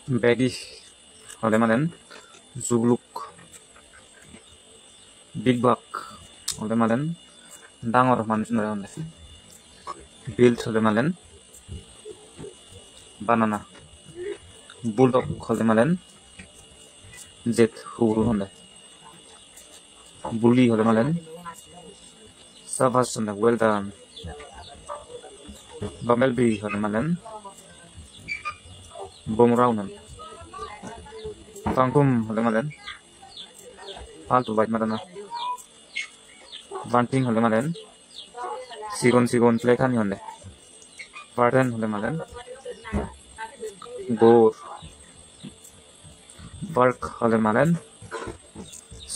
Baggy hole malen jugluk. Big buck hole malen dangor manush nore honde. Build hole malen banana. Bulldog hole malen jet huru honde. Bully hole malen savage honde well done. Bumblebee hole malen bomraunan. Tangkum hole malen faltu bait madana. Bunting hole malen sigon play khani honde. Varden hole malen gor. Bark hole malen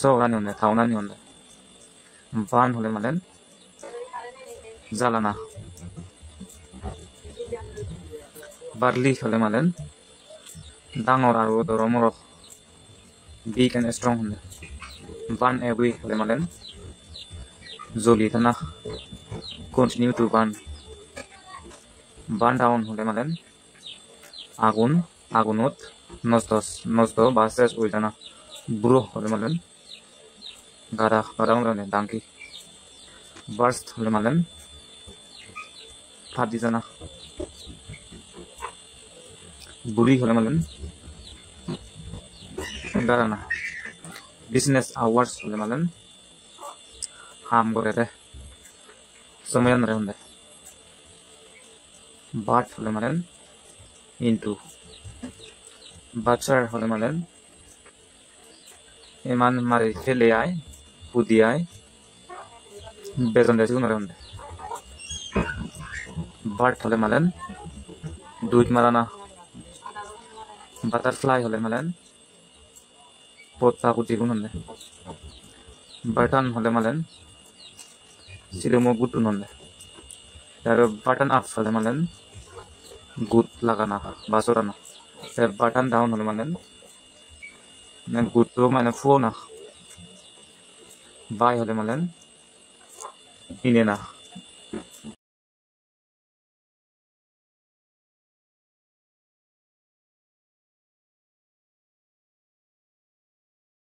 sourani honde thaunani honde. Van hole malen jalana. Barley hole malen dangor aru doromoro big and strong honde. Van every hole malen joli thana continue to burn down hole malen agunot nosdo bases uidana bro hole malen gara rane donkey burst hole malen phadi jana buri hole malen garana business hours hole malen ham gorere somayan re honde bat hole malen into bachar hole malen eman mari fele ai pudi ai bezon de sigun re honde bat hole malen duit marana butterfly hole malen potta kuti gun honde button hole malen silomo gutun honde aro button up hole malen gut lagana basorana button down hole malen gut to mane phone buy hole malen inena